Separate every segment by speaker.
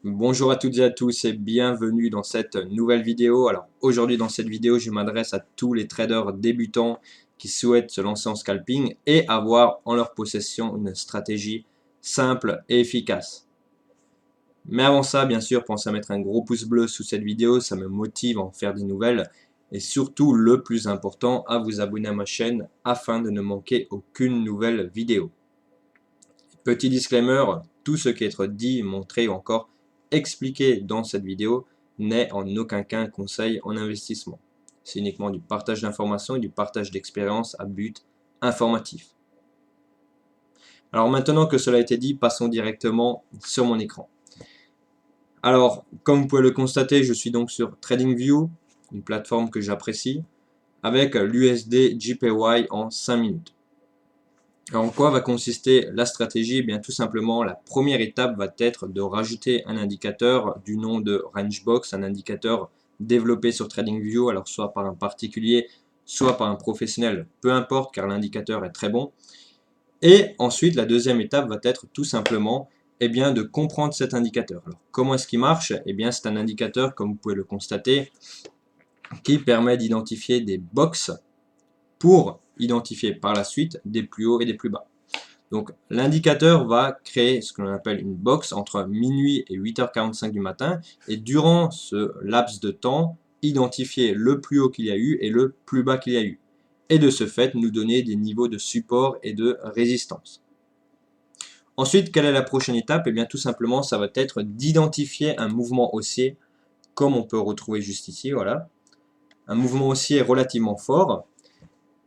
Speaker 1: Bonjour à toutes et à tous et bienvenue dans cette nouvelle vidéo. Alors aujourd'hui dans cette vidéo je m'adresse à tous les traders débutants qui souhaitent se lancer en scalping et avoir en leur possession une stratégie simple et efficace. Mais avant ça, bien sûr, pensez à mettre un gros pouce bleu sous cette vidéo, ça me motive à en faire des nouvelles et surtout le plus important, à vous abonner à ma chaîne afin de ne manquer aucune nouvelle vidéo. Petit disclaimer, tout ce qui est dit, montré ou encore expliqué dans cette vidéo n'est en aucun cas un conseil en investissement. C'est uniquement du partage d'informations et du partage d'expériences à but informatif. Alors maintenant que cela a été dit, passons directement sur mon écran. Alors, comme vous pouvez le constater, je suis donc sur TradingView, une plateforme que j'apprécie, avec l'USD JPY en 5 minutes. Alors, en quoi va consister la stratégie? Eh bien, tout simplement, la première étape va être de rajouter un indicateur du nom de Rangebox, un indicateur développé sur TradingView, alors soit par un particulier, soit par un professionnel, peu importe, car l'indicateur est très bon. Et ensuite, la deuxième étape va être tout simplement bien, de comprendre cet indicateur. Alors, comment est-ce qu'il marche? Eh bien, c'est un indicateur, comme vous pouvez le constater, qui permet d'identifier des box pour identifier par la suite des plus hauts et des plus bas. Donc l'indicateur va créer ce que l'on appelle une box entre minuit et 8h45 du matin et durant ce laps de temps, identifier le plus haut qu'il y a eu et le plus bas qu'il y a eu. Et de ce fait, nous donner des niveaux de support et de résistance. Ensuite, quelle est la prochaine étape? Eh bien tout simplement, ça va être d'identifier un mouvement haussier, comme on peut retrouver juste ici, voilà. Un mouvement haussier relativement fort.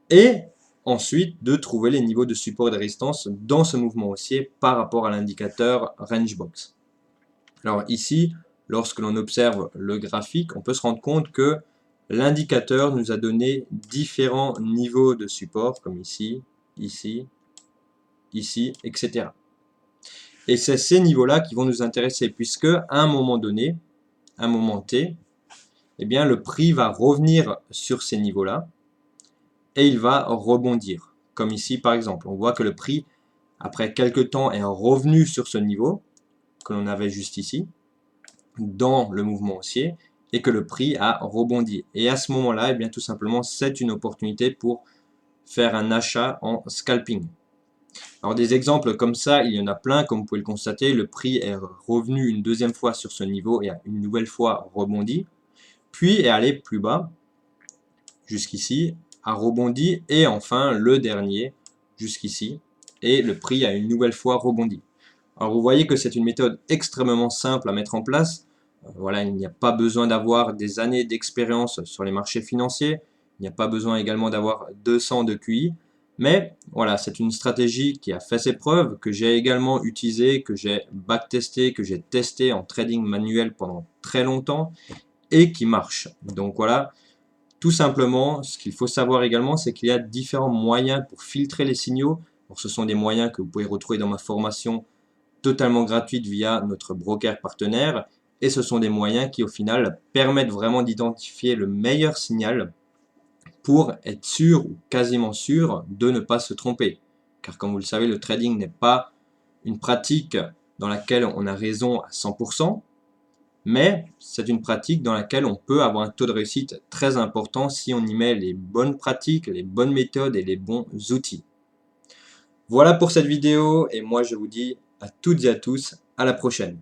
Speaker 1: Et ensuite de trouver les niveaux de support et de résistance dans ce mouvement haussier par rapport à l'indicateur Rangebox. Alors ici, lorsque l'on observe le graphique, on peut se rendre compte que l'indicateur nous a donné différents niveaux de support, comme ici, ici, ici, etc. Et c'est ces niveaux-là qui vont nous intéresser, puisque à un moment donné, un moment T, eh bien, le prix va revenir sur ces niveaux-là, et il va rebondir. Comme ici par exemple, on voit que le prix, après quelques temps, est revenu sur ce niveau que l'on avait juste ici, dans le mouvement haussier, et que le prix a rebondi. Et à ce moment-là, eh bien, tout simplement, c'est une opportunité pour faire un achat en scalping. Alors des exemples comme ça, il y en a plein, comme vous pouvez le constater, le prix est revenu une deuxième fois sur ce niveau et a une nouvelle fois rebondi, puis est allé plus bas, jusqu'ici, a rebondi, et enfin le dernier, jusqu'ici, et le prix a une nouvelle fois rebondi. Alors vous voyez que c'est une méthode extrêmement simple à mettre en place. Voilà, il n'y a pas besoin d'avoir des années d'expérience sur les marchés financiers, il n'y a pas besoin également d'avoir 200 de QI, mais voilà, c'est une stratégie qui a fait ses preuves, que j'ai également utilisée, que j'ai backtesté, que j'ai testé en trading manuel pendant très longtemps, et qui marche. Donc voilà, tout simplement, ce qu'il faut savoir également, c'est qu'il y a différents moyens pour filtrer les signaux. Alors, ce sont des moyens que vous pouvez retrouver dans ma formation totalement gratuite via notre broker partenaire. Et ce sont des moyens qui, au final, permettent vraiment d'identifier le meilleur signal pour être sûr ou quasiment sûr de ne pas se tromper. Car comme vous le savez, le trading n'est pas une pratique dans laquelle on a raison à 100%. Mais c'est une pratique dans laquelle on peut avoir un taux de réussite très important si on y met les bonnes pratiques, les bonnes méthodes et les bons outils. Voilà pour cette vidéo et moi je vous dis à toutes et à tous à la prochaine.